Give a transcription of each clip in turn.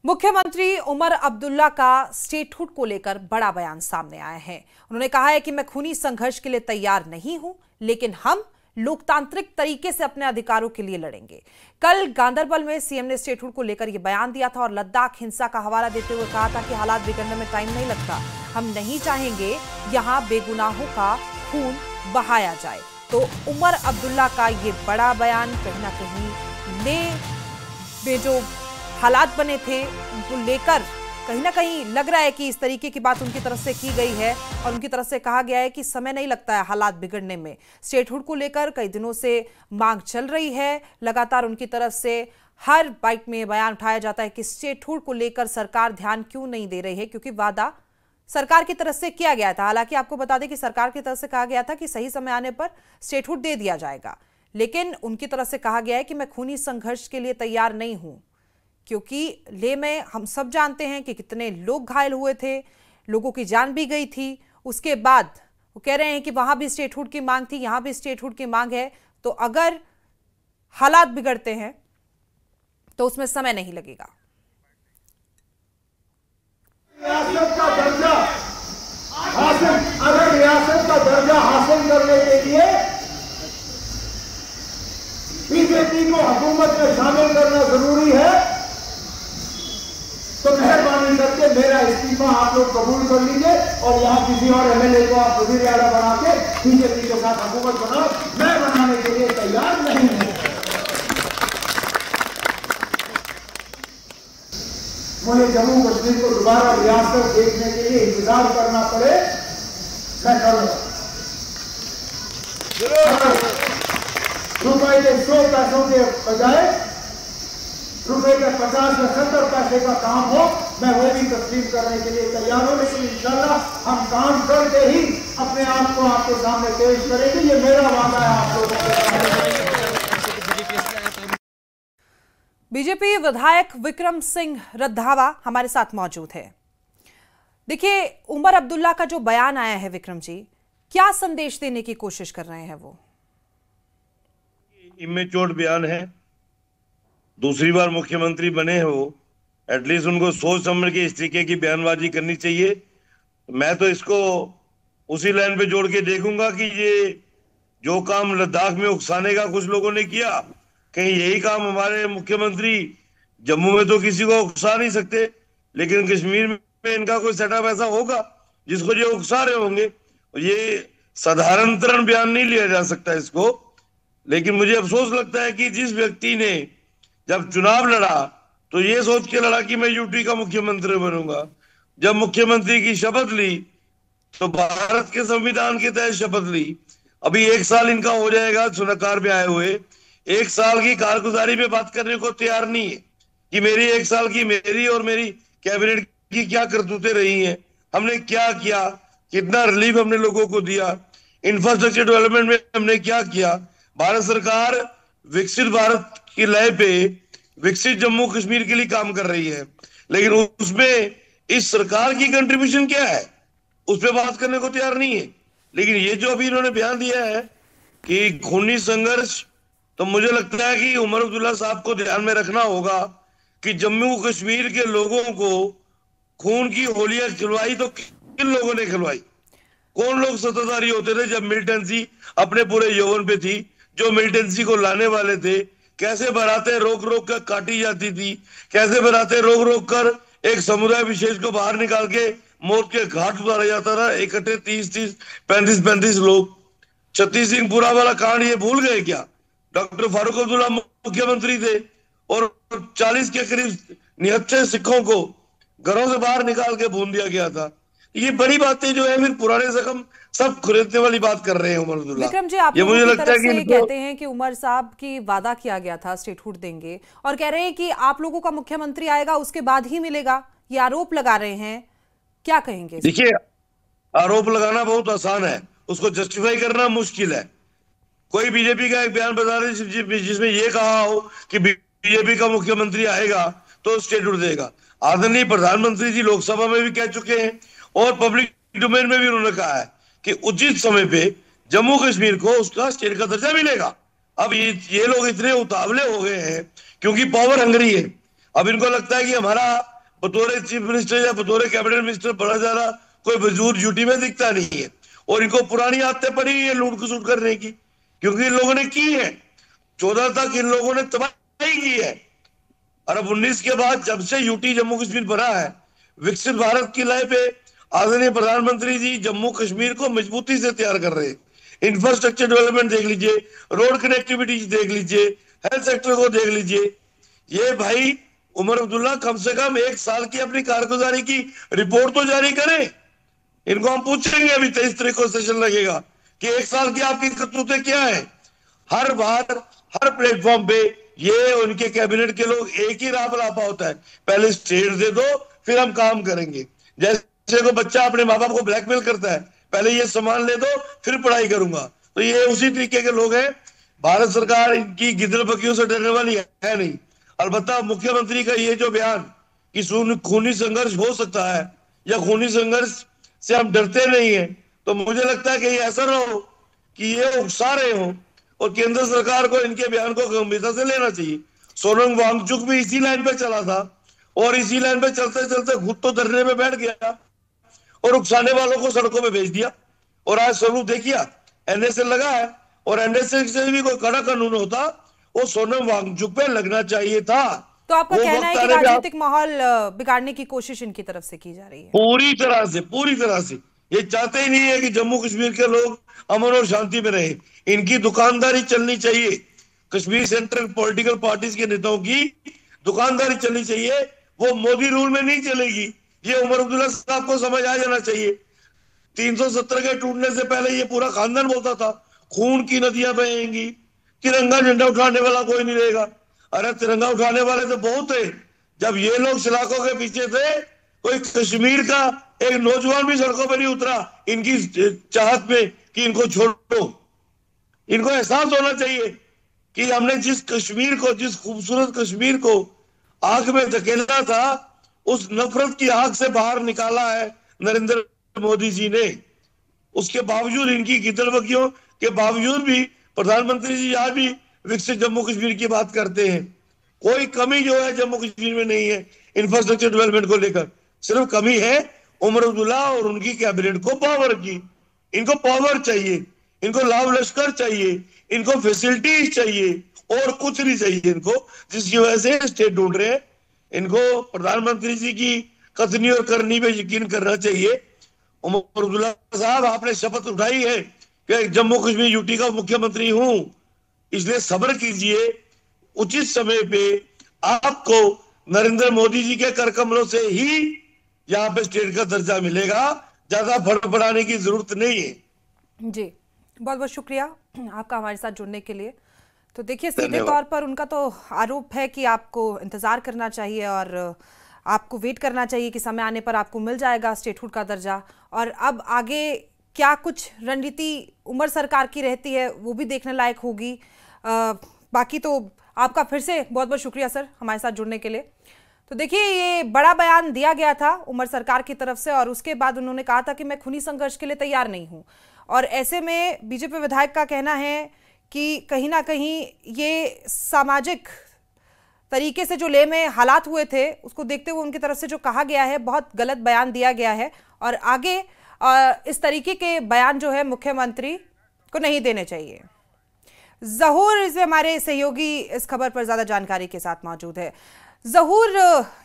मुख्यमंत्री उमर अब्दुल्ला का स्टेटहुड को लेकर बड़ा बयान सामने आया है। उन्होंने कहा है कि मैं खूनी संघर्ष के लिए तैयार नहीं हूं, लेकिन हम लोकतांत्रिक तरीके से अपने अधिकारों के लिए लड़ेंगे। कल गांदरबल में सीएम ने स्टेटहुड को लेकर यह बयान दिया था और लद्दाख हिंसा का हवाला देते हुए कहा था कि हालात बिगड़ने में टाइम नहीं लगता, हम नहीं चाहेंगे यहां बेगुनाहों का खून बहाया जाए। तो उमर अब्दुल्ला का ये बड़ा बयान कहीं ना कहीं में जो हालात बने थे उनको लेकर कहीं ना कहीं लग रहा है कि इस तरीके की बात उनकी तरफ से की गई है और उनकी तरफ से कहा गया है कि समय नहीं लगता है हालात बिगड़ने में। स्टेटहुड को लेकर कई दिनों से मांग चल रही है, लगातार उनकी तरफ से हर बाइट में बयान उठाया जाता है कि स्टेटहुड को लेकर सरकार ध्यान क्यों नहीं दे रही है, क्योंकि वादा सरकार की तरफ से किया गया था। हालांकि आपको बता दें कि सरकार की तरफ से कहा गया था कि सही समय आने पर स्टेटहुड दे दिया जाएगा, लेकिन उनकी तरफ से कहा गया है कि मैं खूनी संघर्ष के लिए तैयार नहीं हूं, क्योंकि लेह में हम सब जानते हैं कि कितने लोग घायल हुए थे, लोगों की जान भी गई थी। उसके बाद वो कह रहे हैं कि वहां भी स्टेटहुड की मांग थी, यहां भी स्टेटहुड की मांग है, तो अगर हालात बिगड़ते हैं तो उसमें समय नहीं लगेगा। अगर रियासत का दर्जा हासिल करने के लिए बीजेपी को हुकूमत में शामिल करना जरूरी है, तो मेहरबानी करके मेरा इस्तीफा आप लोग कबूल कर लीजिए और यहाँ किसी और एमएलए को आप वजीर आला बना के बीजेपी के साथ हुकूमत बनाओ। मैं बनाने के लिए तैयार नहीं हूं। मुझे जम्मू कश्मीर को दोबारा रियासत देखने के लिए इंतजार करना पड़े, मैं करूंगा। रुपए के 100 पैसों के बजाय रुपए के 50 या 70 पैसे का काम हो, मैं वो भी तस्लीम करने के लिए तैयार हूं, लेकिन इंशाल्लाह हम काम करके ही अपने आप को आपके सामने पेश करेंगे। ये मेरा वादा है आप लोगों के। बीजेपी विधायक विक्रम सिंह रंधावा हमारे साथ मौजूद है। देखिए, उमर अब्दुल्ला का जो बयान आया है, विक्रम जी, क्या संदेश देने की कोशिश कर रहे हैं वो? इमेच्योर बयान है। दूसरी बार मुख्यमंत्री बने हैं वो, एटलीस्ट उनको सोच समझ के इस तरीके की बयानबाजी करनी चाहिए। मैं तो इसको उसी लाइन पे जोड़ के देखूंगा कि ये जो काम लद्दाख में उकसाने का कुछ लोगों ने किया, कहीं यही काम हमारे मुख्यमंत्री जम्मू में तो किसी को उकसा नहीं सकते, लेकिन कश्मीर में इनका कोई सेटअप ऐसा होगा जिसको ये उकसा रहे होंगे। ये साधारणतरण बयान नहीं लिया जा सकता इसको। लेकिन मुझे अफसोस लगता है कि जिस व्यक्ति ने जब चुनाव लड़ा तो ये सोच के लड़ा कि मैं यूटी का मुख्यमंत्री बनूंगा, जब मुख्यमंत्री की शपथ ली तो भारत के संविधान के तहत शपथ ली। अभी 1 साल इनका हो जाएगा चुनाव में आए हुए, 1 साल की कारगुजारी में बात करने को तैयार नहीं है कि मेरी 1 साल की मेरी और मेरी कैबिनेट की क्या करतूतें रही हैं, हमने क्या किया, कितना रिलीफ हमने लोगों को दिया, इंफ्रास्ट्रक्चर डेवलपमेंट में हमने क्या किया। भारत सरकार विकसित भारत की लय पे विकसित जम्मू कश्मीर के लिए काम कर रही है, लेकिन उसमें इस सरकार की कंट्रीब्यूशन क्या है उस पर बात करने को तैयार नहीं है। लेकिन ये जो अभी इन्होंने बयान दिया है कि खूनी संघर्ष, तो मुझे लगता है कि उमर अब्दुल्ला साहब को ध्यान में रखना होगा कि जम्मू कश्मीर के लोगों को खून की होलियां खिलवाई तो किन लोगों ने खिलवाई? कौन लोग सत्ताधारी होते थे जब मिलिटेंसी अपने पूरे यौवन पे थी? जो मिलिटेंसी को लाने वाले थे, कैसे बारातें रोक रोक कर काटी जाती थी, कैसे बारातें रोक रोक कर एक समुदाय विशेष को बाहर निकाल के मौत के घाट उतारा जाता था, इकट्ठे 30-30, 35-35 लोग। छत्तीस सिंह पुरा वाला कांड ये भूल गए क्या? डॉक्टर फारूक अब्दुल्ला मुख्यमंत्री थे और 40 के करीब निहत्थे सिखों को घरों से बाहर निकाल के भून दिया गया था। ये बड़ी बातें जो है फिर पुराने जख्म सब खुरेदने वाली बात कर रहे हैं उमर अब्दुल्ला। विक्रम जी, आप मुझे लगता है कि कहते हैं कि उमर साहब की वादा किया गया था स्टेटहुड देंगे और कह रहे हैं कि आप लोगों का मुख्यमंत्री आएगा उसके बाद ही मिलेगा, ये आरोप लगा रहे हैं, क्या कहेंगे? देखिए, आरोप लगाना बहुत आसान है, उसको जस्टिफाई करना मुश्किल है। कोई बीजेपी का एक बयान बता रहे जिसमें ये कहा हो कि बीजेपी का मुख्यमंत्री आएगा तो स्टेटहुड देगा। आदरणीय प्रधानमंत्री जी लोकसभा में भी कह चुके हैं और पब्लिक डोमेन में भी उन्होंने कहा है कि उचित समय पे जम्मू कश्मीर को उसका स्टेट का दर्जा मिलेगा। अब ये लोग इतने उतावले हो गए हैं क्योंकि पावर हंगरी है। अब इनको लगता है कि हमारा बतौर चीफ मिनिस्टर या बतौर कैबिनेट मिनिस्टर बड़ा ज्यादा कोई वजूद यूटी में दिखता नहीं है। और इनको पुरानी आदतें पड़ी है लूट खसुट करने की, क्योंकि इन लोगों ने की है। 14 तक इन लोगों ने तबाही की है, और अब 19 के बाद जब से यूटी जम्मू कश्मीर बना है, विकसित भारत की लय पे आदरणीय प्रधानमंत्री जी जम्मू कश्मीर को मजबूती से तैयार कर रहे हैं। इंफ्रास्ट्रक्चर डेवलपमेंट देख लीजिए, रोड कनेक्टिविटी देख लीजिए, हेल्थ सेक्टर को देख लीजिए। ये भाई उमर अब्दुल्ला कम से कम 1 साल की अपनी कारगुजारी की रिपोर्ट तो जारी करें। इनको हम पूछेंगे अभी 23 तारीख को सेशन लगेगा कि 1 साल की आपकी करतूतें क्या है। हर बार हर प्लेटफॉर्म पे ये उनके कैबिनेट के लोग एक ही राह पर लापा होता है, पहले स्टेट दे दो फिर हम काम करेंगे। जैसे कोई बच्चा अपने माँ बाप को ब्लैकमेल करता है, पहले ये सामान ले दो फिर पढ़ाई करूंगा, तो ये उसी तरीके के लोग हैं। भारत सरकार इनकी गिदड़ बकरियों से डरने वाली है नहीं। अलबत्ता मुख्यमंत्री का ये जो बयान कि खूनी संघर्ष हो सकता है या खूनी संघर्ष से हम डरते नहीं है, तो मुझे लगता है कि ये ऐसा ना हो कि ये उकसा रहे हो, और केंद्र सरकार को इनके बयान को गंभीरता से लेना चाहिए। सोनम वांगचुक भी इसी लाइन पे चला था, और इसी लाइन पे चलते चलते खुद तो धरने में बैठ गया और उकसाने वालों को सड़कों पे भेज दिया। और आज स्वरूप देखिए, एनएसए लगा है, और एनएसए से भी कोई कड़ा कानून होता वो सोनम वांगचुक पे लगना चाहिए था। तो आपका कहना है कि राजनीतिक माहौल बिगाड़ने की कोशिश इनकी तरफ से की जा रही है? पूरी तरह से ये चाहते ही नहीं है कि जम्मू कश्मीर के लोग अमन और शांति में रहे। इनकी दुकानदारी चलनी चाहिए, कश्मीर सेंट्रल पॉलिटिकल पार्टीज के नेताओं की दुकानदारी चलनी चाहिए, वो मोदी रूल में नहीं चलेगी। ये उमर अब्दुल्ला साहब को समझ आ जाना चाहिए। 370 के टूटने से पहले ये पूरा खानदान बोलता था खून की नदियां बहेंगी, तिरंगा झंडा उठाने वाला कोई नहीं रहेगा। अरे तिरंगा उठाने वाले तो बहुत है। जब ये लोग सलाखों के पीछे थे, कोई कश्मीर का एक नौजवान भी सड़कों पर नहीं उतरा इनकी चाहत में कि इनको छोड़ो। इनको एहसास होना चाहिए कि हमने जिस कश्मीर को, जिस खूबसूरत कश्मीर को आग में धकेला था, उस नफरत की आग से बाहर निकाला है नरेंद्र मोदी जी ने। उसके बावजूद, इनकी गिदड़बगियों के बावजूद भी प्रधानमंत्री जी आज भी विकसित जम्मू कश्मीर की बात करते हैं। कोई कमी जो है जम्मू कश्मीर में नहीं है इंफ्रास्ट्रक्चर डेवलपमेंट को लेकर, सिर्फ कमी है उमर अब्दुल्ला और उनकी कैबिनेट को पावर की। इनको पावर चाहिए, इनको लाभ लश्कर चाहिए, इनको फैसिलिटीज चाहिए, और कुछ नहीं चाहिए इनको, जिसकी वजह से स्टेट ढूंढ रहे हैं। इनको प्रधानमंत्री जी की कथनी और करनी पे यकीन करना चाहिए। उमर अब्दुल्ला साहब, आपने शपथ उठाई है कि जम्मू कश्मीर यूटी का मुख्यमंत्री हूं, इसलिए सब्र कीजिए। उचित समय पे आपको नरेंद्र मोदी जी के कर कमलों से ही यहाँ पे स्टेट का दर्जा मिलेगा, ज्यादा फड़फड़ाने की जरूरत नहीं है। जी, बहुत बहुत शुक्रिया आपका हमारे साथ जुड़ने के लिए। तो देखिए, सीधे तौर पर उनका तो आरोप है कि आपको इंतजार करना चाहिए और आपको वेट करना चाहिए कि समय आने पर आपको मिल जाएगा स्टेटहुड का दर्जा। और अब आगे क्या कुछ रणनीति उमर सरकार की रहती है वो भी देखने लायक होगी। बाकी तो आपका फिर से बहुत बहुत शुक्रिया सर हमारे साथ जुड़ने के लिए। तो देखिए, ये बड़ा बयान दिया गया था उमर सरकार की तरफ से, और उसके बाद उन्होंने कहा था कि मैं खूनी संघर्ष के लिए तैयार नहीं हूं। और ऐसे में बीजेपी विधायक का कहना है कि कहीं ना कहीं ये सामाजिक तरीके से जो लेह में हालात हुए थे उसको देखते हुए उनकी तरफ से जो कहा गया है बहुत गलत बयान दिया गया है, और आगे इस तरीके के बयान जो है मुख्यमंत्री को नहीं देने चाहिए। जहूर इस हमारे सहयोगी इस खबर पर ज्यादा जानकारी के साथ मौजूद है। जहूर,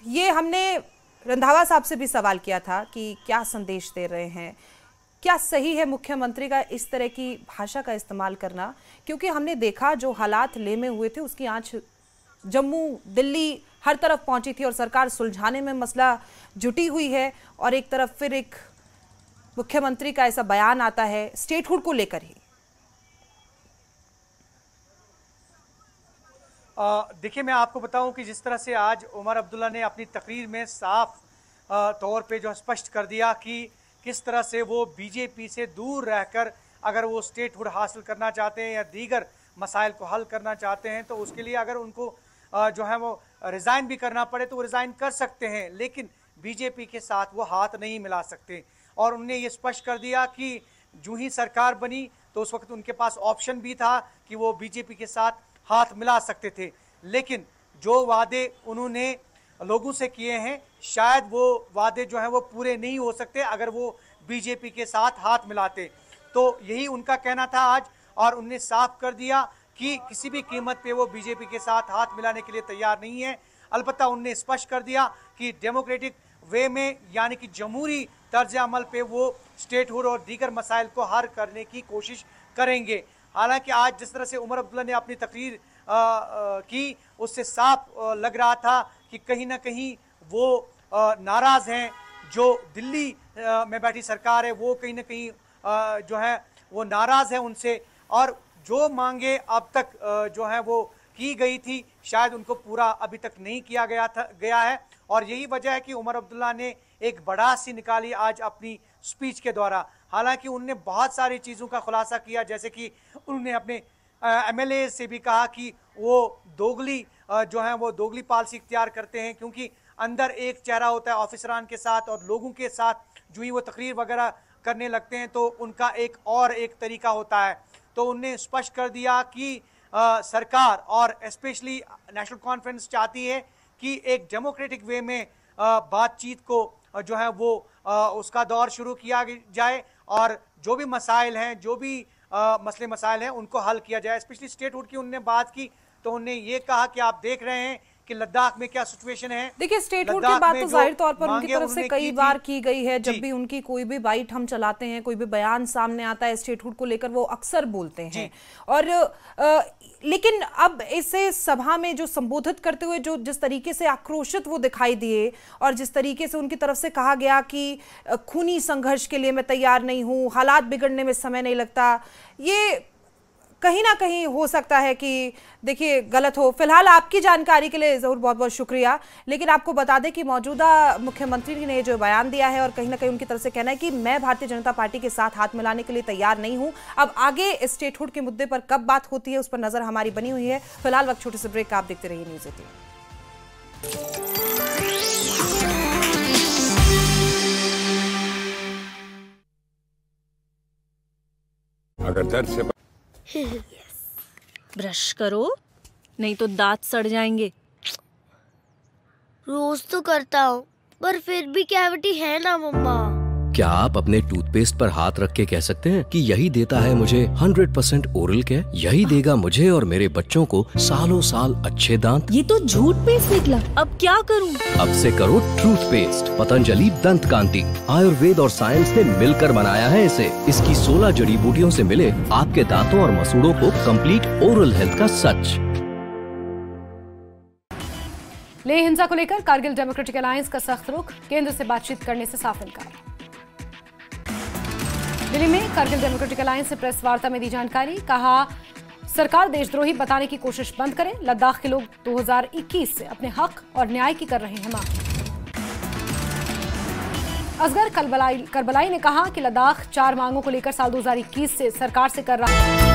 ये हमने रंधावा साहब से भी सवाल किया था कि क्या संदेश दे रहे हैं, क्या सही है मुख्यमंत्री का इस तरह की भाषा का इस्तेमाल करना, क्योंकि हमने देखा जो हालात लेह में हुए थे उसकी आंच जम्मू दिल्ली हर तरफ पहुंची थी और सरकार सुलझाने में मसला जुटी हुई है, और एक तरफ फिर एक मुख्यमंत्री का ऐसा बयान आता है स्टेटहुड को लेकर ही। देखिए, मैं आपको बताऊं कि जिस तरह से आज उमर अब्दुल्ला ने अपनी तकरीर में साफ तौर पे जो स्पष्ट कर दिया कि किस तरह से वो बीजेपी से दूर रहकर अगर वो स्टेटहुड हासिल करना चाहते हैं या दीगर मसाइल को हल करना चाहते हैं, तो उसके लिए अगर उनको जो है वो रिज़ाइन भी करना पड़े तो वो रिज़ाइन कर सकते हैं, लेकिन बीजेपी के साथ वो हाथ नहीं मिला सकते। और उन्होंने ये स्पष्ट कर दिया कि जो ही सरकार बनी तो उस वक्त उनके पास ऑप्शन भी था कि वो बीजेपी के साथ हाथ मिला सकते थे, लेकिन जो वादे उन्होंने लोगों से किए हैं, शायद वो वादे जो हैं वो पूरे नहीं हो सकते अगर वो बीजेपी के साथ हाथ मिलाते। तो यही उनका कहना था आज, और उनने साफ कर दिया कि किसी भी कीमत पे वो बीजेपी के साथ हाथ मिलाने के लिए तैयार नहीं है। अलबत्ता उनने स्पष्ट कर दिया कि डेमोक्रेटिक वे में, यानी कि जमहूरी तर्ज अमल पे वो स्टेटहुड और दीगर मसाइल को हल करने की कोशिश करेंगे। हालांकि आज जिस तरह से उमर अब्दुल्ला ने अपनी तकरीर की, उससे साफ लग रहा था कि कहीं ना कहीं वो नाराज हैं। जो दिल्ली में बैठी सरकार है वो कहीं ना कहीं जो है वो नाराज है उनसे, और जो मांगे अब तक जो है वो की गई थी, शायद उनको पूरा अभी तक नहीं किया गया है। और यही वजह है कि उमर अब्दुल्ला ने एक भड़ास सी निकाली आज अपनी स्पीच के द्वारा। हालांकि उनने बहुत सारी चीज़ों का खुलासा किया, जैसे कि उन्होंने अपने MLA से भी कहा कि वो दोगली जो है वो दोगली पॉलिसी इख्तियार करते हैं, क्योंकि अंदर एक चेहरा होता है ऑफिसरान के साथ, और लोगों के साथ जो ही वो तकरीर वगैरह करने लगते हैं तो उनका एक तरीका होता है। तो उनने स्पष्ट कर दिया कि सरकार और स्पेशली नेशनल कॉन्फ्रेंस चाहती है कि एक डेमोक्रेटिक वे में बातचीत को जो है वो उसका दौर शुरू किया जाए, और जो भी मसाइल हैं, जो भी मसले मसाइल हैं, उनको हल किया जाए। स्पेशली स्टेटहुड की उन्होंने बात की, तो उन्होंने ये कहा कि आप देख रहे हैं कि लद्दाख में क्या सिचुएशन है। देखिए, स्टेटहुड की बात तो जाहिर तौर पर उनकी तरफ से कई बार की गई है। जब भी उनकी कोई भी बाइट हम चलाते हैं, कोई भी बयान सामने आता है स्टेटहुड को लेकर, वो अक्सर बोलते हैं। और लेकिन अब इसे सभा में जो संबोधित करते हुए जो जिस तरीके से आक्रोशित वो दिखाई दिए, और जिस तरीके से उनकी तरफ से कहा गया कि खूनी संघर्ष के लिए मैं तैयार नहीं हूं, हालात बिगड़ने में समय नहीं लगता, ये कहीं ना कहीं हो सकता है कि देखिए गलत हो। फिलहाल आपकी जानकारी के लिए जरूर बहुत बहुत शुक्रिया। लेकिन आपको बता दें कि मौजूदा मुख्यमंत्री ने जो बयान दिया है, और कहीं ना कहीं उनकी तरफ से कहना है कि मैं भारतीय जनता पार्टी के साथ हाथ मिलाने के लिए तैयार नहीं हूं। अब आगे स्टेटहुड के मुद्दे पर कब बात होती है उस पर नजर हमारी बनी हुई है। फिलहाल वक्त छोटे से ब्रेक का, आप देखते रहिए न्यूज़ 18। अगर दर्द से ब्रश करो, नहीं तो दांत सड़ जाएंगे। रोज तो करता हूँ, पर फिर भी कैविटी है ना मम्मा। क्या आप अपने टूथपेस्ट पर हाथ रख के कह सकते हैं कि यही देता है मुझे 100% ओरल केयर, यही देगा मुझे और मेरे बच्चों को सालों साल अच्छे दांत? ये तो झूठ पेस्ट निकला, अब क्या करूं? अब से करो टूथपेस्ट पतंजलि दंत कांति। आयुर्वेद और साइंस ने मिलकर बनाया है इसे। इसकी 16 जड़ी बूटियों से मिले आपके दांतों और मसूड़ों को कंप्लीट ओरल हेल्थ का सच। लेह हिंसा को लेकर कारगिल डेमोक्रेटिक अलायंस का सख्त रुख, केंद्र से बातचीत करने से साफ इनकार। दिल्ली में कारगिल डेमोक्रेटिक अलायंस से प्रेस वार्ता में दी जानकारी, कहा सरकार देशद्रोही बताने की कोशिश बंद करें। लद्दाख के लोग 2021 से अपने हक और न्याय की कर रहे हैं मांग। असगर करबलाई ने कहा कि लद्दाख 4 मांगों को लेकर साल 2021 से सरकार से कर रहा है।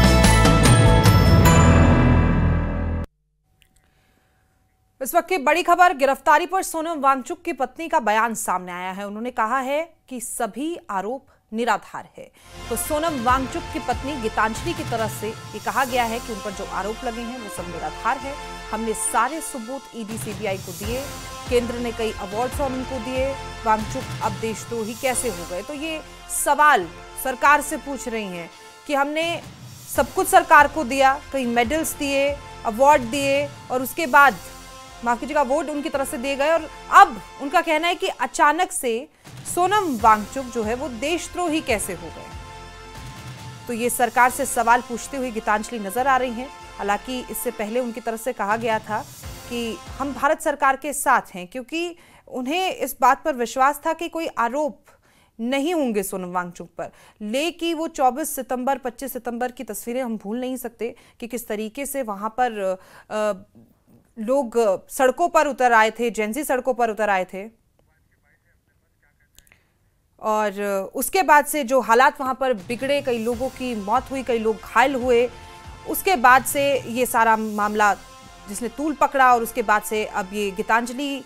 इस वक्त की बड़ी खबर, गिरफ्तारी पर सोनम वांगचुक की पत्नी का बयान सामने आया है। उन्होंने कहा है कि सभी आरोप निराधार है। तो सोनम वांगचुक की पत्नी गीतांजलि की तरफ से ये कहा गया है कि उन पर जो आरोप लगे हैं वो सब निराधार है। हमने सारे सबूत ED CBI को दिए, केंद्र ने कई अवार्ड्स और उनको दिए। वांगचुक अब देशद्रोही कैसे हो गए? तो ये सवाल सरकार से पूछ रही हैं कि हमने सब कुछ सरकार को दिया, कई मेडल्स दिए, अवार्ड दिए, और उसके बाद माफ कीजिएगा वोट उनकी तरफ से दिए गए, और अब उनका कहना है कि अचानक से सोनम वांगचुक जो है वो देशद्रोही कैसे हो गए। तो ये सरकार से सवाल पूछते हुए गीतांजलि नजर आ रही हैं। हालांकि इससे पहले उनकी तरफ से कहा गया था कि हम भारत सरकार के साथ हैं, क्योंकि उन्हें इस बात पर विश्वास था कि कोई आरोप नहीं होंगे सोनम वांगचुक पर। लेकिन वो 24 सितंबर 25 सितंबर की तस्वीरें हम भूल नहीं सकते कि किस तरीके से वहां पर लोग सड़कों पर उतर आए थे, जेंजी सड़कों पर उतर आए थे, और उसके बाद से जो हालात वहां पर बिगड़े, कई लोगों की मौत हुई, कई लोग घायल हुए। उसके बाद से ये सारा मामला जिसने तूल पकड़ा, और उसके बाद से अब ये गीतांजलि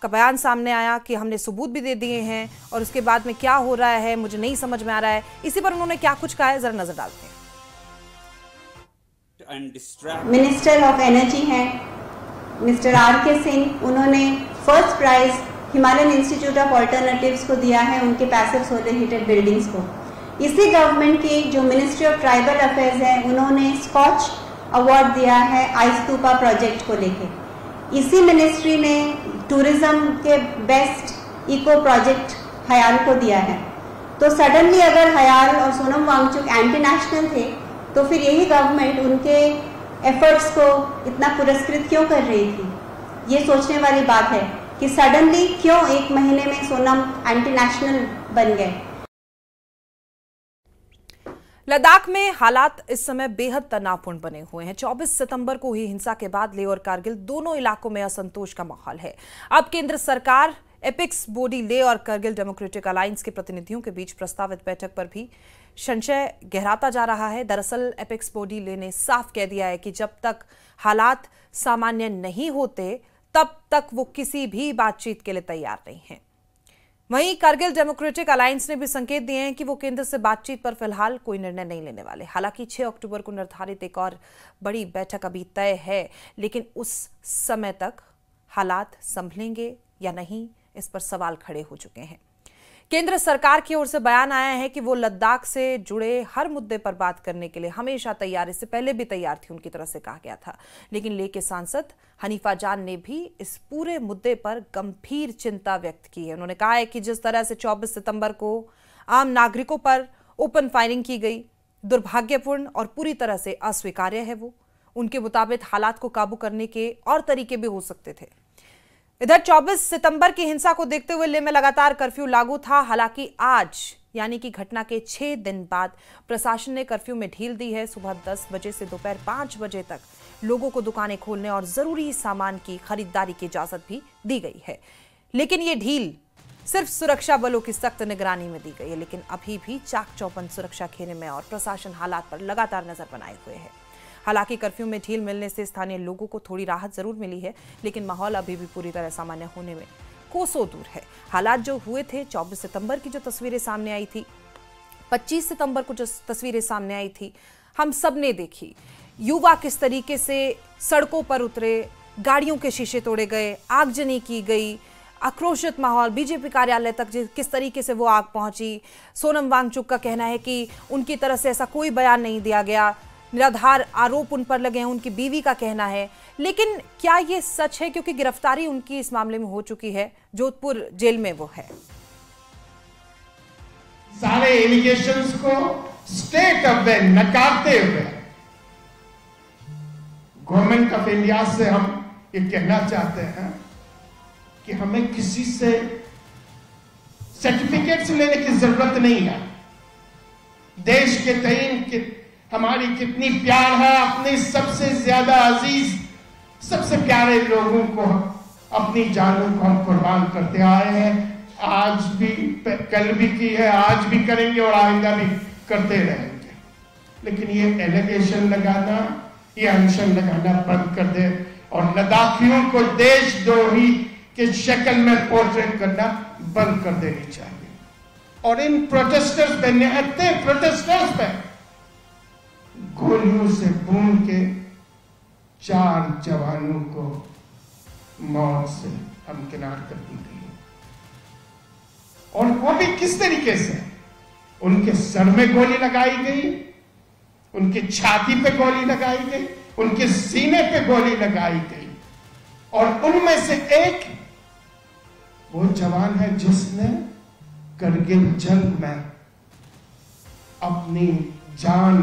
का बयान सामने आया कि हमने सबूत भी दे दिए हैं, और उसके बाद में क्या हो रहा है मुझे नहीं समझ में आ रहा है। इसी पर उन्होंने क्या कुछ कहा है, जरा नजर डालते हैं। मिनिस्टर ऑफ एनर्जी हैं मिस्टर RK सिंह, उन्होंने first prize Himalayan institute of alternatives को दिया है, उनके पैसिव सोलर हीटेड बिल्डिंग्स को। इसी गवर्नमेंट की जो मिनिस्ट्री ऑफ ट्राइबल अफेयर्स है, उन्होंने स्कॉच अवार्ड दिया है आइस्तूपा प्रोजेक्ट को लेके। इसी मिनिस्ट्री ने टूरिज्म के बेस्ट इको प्रोजेक्ट हयाल को दिया है। तो सडनली अगर हयाल और सोनम वांगचुक एंटी नेशनल थे, तो फिर यही गवर्नमेंट उनके एफर्ट्स को इतना पुरस्कृत क्यों कर रही थी? ये सोचने वाली बात है कि सडनली क्यों एक महीने में सोनम एंटी नेशनल बन गए। लद्दाख में हालात इस समय बेहद तनावपूर्ण बने हुए हैं। 24 सितंबर को हुई हिंसा के बाद लेह और कारगिल दोनों इलाकों में असंतोष का माहौल है। अब केंद्र सरकार एपिक्स बॉडी लेह और कारगिल डेमोक्रेटिक अलायंस के प्रतिनिधियों के बीच प्रस्तावित बैठक पर भी संशय गहराता जा रहा है। दरअसल एपिक्स बॉडी लेह ने साफ कह दिया है कि जब तक हालात सामान्य नहीं होते तब तक वो किसी भी बातचीत के लिए तैयार नहीं है। वहीं कारगिल डेमोक्रेटिक अलायंस ने भी संकेत दिए हैं कि वो केंद्र से बातचीत पर फिलहाल कोई निर्णय नहीं लेने वाले। हालांकि 6 अक्टूबर को निर्धारित एक और बड़ी बैठक अभी तय है, लेकिन उस समय तक हालात संभलेंगे या नहीं, इस पर सवाल खड़े हो चुके हैं। केंद्र सरकार की ओर से बयान आया है कि वो लद्दाख से जुड़े हर मुद्दे पर बात करने के लिए हमेशा तैयार, इससे पहले भी तैयार थी, उनकी तरफ से कहा गया था। लेकिन लेह के सांसद हनीफा जान ने भी इस पूरे मुद्दे पर गंभीर चिंता व्यक्त की है। उन्होंने कहा है कि जिस तरह से 24 सितंबर को आम नागरिकों पर ओपन फायरिंग की गई, दुर्भाग्यपूर्ण और पूरी तरह से अस्वीकार्य है। वो उनके मुताबिक हालात को काबू करने के और तरीके भी हो सकते थे। इधर 24 सितंबर की हिंसा को देखते हुए लेह में लगातार कर्फ्यू लागू था। हालांकि आज यानी कि घटना के 6 दिन बाद प्रशासन ने कर्फ्यू में ढील दी है। सुबह 10 बजे से दोपहर 5 बजे तक लोगों को दुकानें खोलने और जरूरी सामान की खरीदारी की इजाजत भी दी गई है। लेकिन ये ढील सिर्फ सुरक्षा बलों की सख्त निगरानी में दी गई है। लेकिन अभी भी चाक चौबंद सुरक्षा घेरे में और प्रशासन हालात पर लगातार नजर बनाए हुए है। हालांकि कर्फ्यू में ढील मिलने से स्थानीय लोगों को थोड़ी राहत जरूर मिली है, लेकिन माहौल अभी भी पूरी तरह सामान्य होने में कोसों दूर है। हालात जो हुए थे, 24 सितंबर की जो तस्वीरें सामने आई थी, 25 सितंबर को जो तस्वीरें सामने आई थी, हम सब ने देखी। युवा किस तरीके से सड़कों पर उतरे, गाड़ियों के शीशे तोड़े गए, आगजनी की गई, आक्रोशित माहौल, बीजेपी कार्यालय तक किस तरीके से वो आग पहुंची। सोनम वांगचुक का कहना है कि उनकी तरफ से ऐसा कोई बयान नहीं दिया गया, निराधार आरोप उन पर लगे हैं, उनकी बीवी का कहना है। लेकिन क्या ये सच है? क्योंकि गिरफ्तारी उनकी इस मामले में हो चुकी है, जोधपुर जेल में वो है। सारे एलिगेशंस को स्टेट अवे नकारते हुए गवर्नमेंट ऑफ इंडिया से हम ये कहना चाहते हैं कि हमें किसी से सर्टिफिकेट्स लेने की जरूरत नहीं है। देश के तईन हमारी कितनी प्यार है, अपने सबसे ज्यादा अजीज, सबसे प्यारे लोगों को, अपनी जानों को हम कुर्बान करते आए हैं। आज भी, कल भी की है, आज भी करेंगे और आइंदा भी करते रहेंगे। लेकिन ये एलिगेशन लगाना, ये अनशन लगाना बंद कर दे और लद्दाखियों को देशद्रोही के शक्ल में पोर्ट्रेट करना बंद कर देनी चाहिए। और इन प्रोटेस्टर्स पे, निहत्थे प्रोटेस्टर्स पे गोलियों से भून के 4 जवानों को मौत से हमकिनार कर दी गई। और वो भी किस तरीके से? उनके सर में गोली लगाई गई, उनकी छाती पे गोली लगाई गई, उनके सीने पे गोली लगाई गई। और उनमें से एक वो जवान है जिसने करगिल जंग में अपनी जान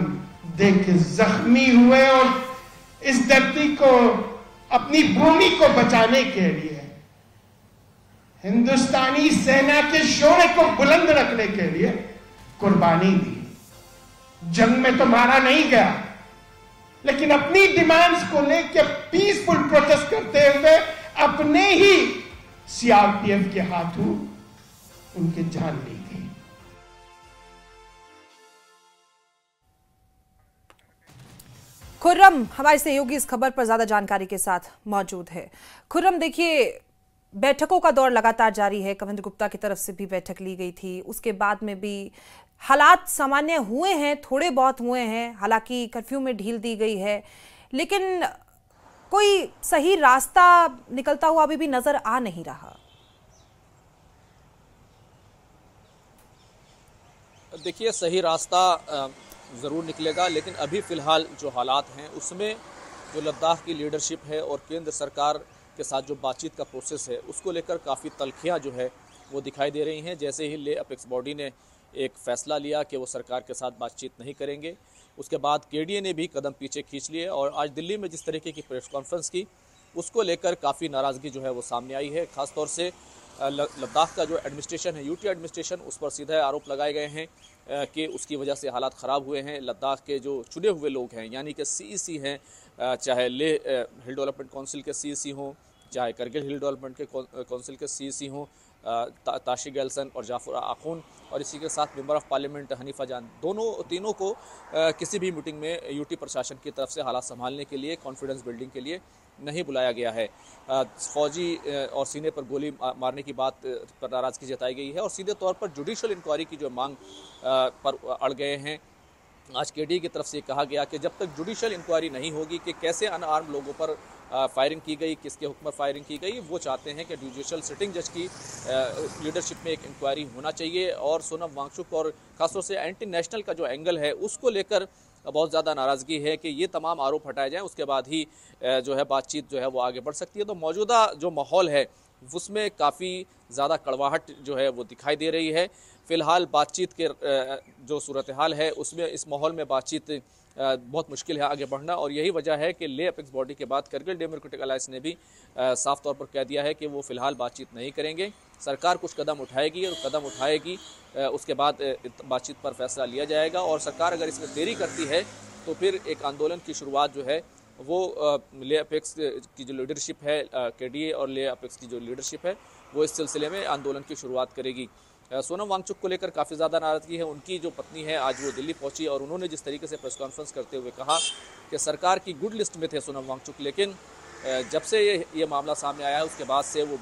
दे के जख्मी हुए और इस धरती को, अपनी भूमि को बचाने के लिए, हिंदुस्तानी सेना के शौर्य को बुलंद रखने के लिए कुर्बानी दी। जंग में तो मारा नहीं गया, लेकिन अपनी डिमांड्स को लेकर पीसफुल प्रोटेस्ट करते हुए अपने ही सीआरपीएफ के हाथों उनकी जान ली गई। खुर्रम हमारे सहयोगी इस खबर पर ज्यादा जानकारी के साथ मौजूद है। खुर्रम, देखिए, बैठकों का दौर लगातार जारी है। कविंद्र गुप्ता की तरफ से भी बैठक ली गई थी, उसके बाद में भी हालात सामान्य हुए हैं, थोड़े बहुत हुए हैं। हालांकि कर्फ्यू में ढील दी गई है, लेकिन कोई सही रास्ता निकलता हुआ अभी भी नजर आ नहीं रहा। देखिए, सही रास्ता ज़रूर निकलेगा, लेकिन अभी फ़िलहाल जो हालात हैं उसमें जो लद्दाख की लीडरशिप है और केंद्र सरकार के साथ जो बातचीत का प्रोसेस है उसको लेकर काफ़ी तल्खियाँ जो है वो दिखाई दे रही हैं। जैसे ही ले अपेक्स बॉडी ने एक फ़ैसला लिया कि वो सरकार के साथ बातचीत नहीं करेंगे, उसके बाद केडीए ने भी कदम पीछे खींच लिए और आज दिल्ली में जिस तरीके की प्रेस कॉन्फ्रेंस की उसको लेकर काफ़ी नाराज़गी जो है वो सामने आई है। ख़ासतौर से लद्दाख का जो एडमिनिस्ट्रेशन है, यूटी एडमिनिस्ट्रेशन, उस पर सीधे आरोप लगाए गए हैं कि उसकी वजह से हालात ख़राब हुए हैं। लद्दाख के जो चुने हुए लोग हैं यानी कि सीईसी हैं, चाहे ले हिल डेवलपमेंट काउंसिल के सीईसी हों, चाहे करगिल हिल डेवलपमेंट के काउंसिल के सीईसी हों, ताशी गैल्सन और जाफर आखून, और इसी के साथ मेंबर ऑफ पार्लियामेंट हनीफा जान, तीनों को किसी भी मीटिंग में यूटी प्रशासन की तरफ से हालात संभालने के लिए, कॉन्फिडेंस बिल्डिंग के लिए नहीं बुलाया गया है। फौजी और सीने पर गोली मारने की बात पर नाराज़गी जताई गई है और सीधे तौर पर जुडिशल इंक्वायरी की जो मांग पर अड़ गए हैं। आज केडीए की तरफ से कहा गया कि जब तक जुडिशल इंक्वायरी नहीं होगी कि कैसे अनआर्म्ड लोगों पर फायरिंग की गई, किसके हुक्म पर फायरिंग की गई, वो चाहते हैं कि जुडिशल सिटिंग जज की लीडरशिप में एक इंक्वायरी होना चाहिए। और सोनम वांगचुक और खासतौर से एंटी नेशनल का जो एंगल है उसको लेकर बहुत ज़्यादा नाराज़गी है कि ये तमाम आरोप हटाए जाएं, उसके बाद ही जो है बातचीत जो है वो आगे बढ़ सकती है। तो मौजूदा जो माहौल है उसमें काफ़ी ज़्यादा कड़वाहट जो है वो दिखाई दे रही है। फ़िलहाल बातचीत के जो सूरत हाल है उसमें, इस माहौल में बातचीत बहुत मुश्किल है आगे बढ़ना, और यही वजह है कि ले अपेक्स बॉडी के बाद करगिल डेमोक्रेटिक अलायंस ने भी साफ तौर पर कह दिया है कि वो फ़िलहाल बातचीत नहीं करेंगे। सरकार कुछ कदम उठाएगी और कदम उठाएगी उसके बाद बातचीत पर फैसला लिया जाएगा, और सरकार अगर इसमें देरी करती है तो फिर एक आंदोलन की शुरुआत जो है वो ले अपेक्स की जो लीडरशिप है, केडीए और ले अपेक्स की जो लीडरशिप है वो इस सिलसिले में आंदोलन की शुरुआत करेगी। सोनम वांगचुक को लेकर काफ़ी ज़्यादा नाराज़गी है। उनकी जो पत्नी है आज वो दिल्ली पहुंची और उन्होंने जिस तरीके से प्रेस कॉन्फ्रेंस करते हुए कहा कि सरकार की गुड लिस्ट में थे सोनम वांगचुक, लेकिन जब से ये मामला सामने आया है उसके बाद से वो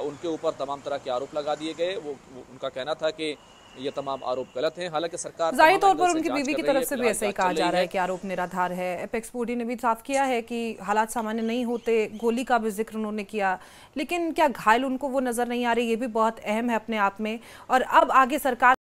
उनके ऊपर तमाम तरह के आरोप लगा दिए गए। वो उनका कहना था कि ये तमाम आरोप गलत हैं। हालांकि सरकार जाहिर तौर पर उनकी बीवी की तरफ से भी ऐसा ही कहा जा रहा है कि आरोप निराधार है। अपेक्स बॉडी ने भी साफ किया है कि हालात सामान्य नहीं होते, गोली का भी जिक्र उन्होंने किया, लेकिन क्या घायल उनको वो नजर नहीं आ रही, ये भी बहुत अहम है अपने आप में। और अब आगे सरकार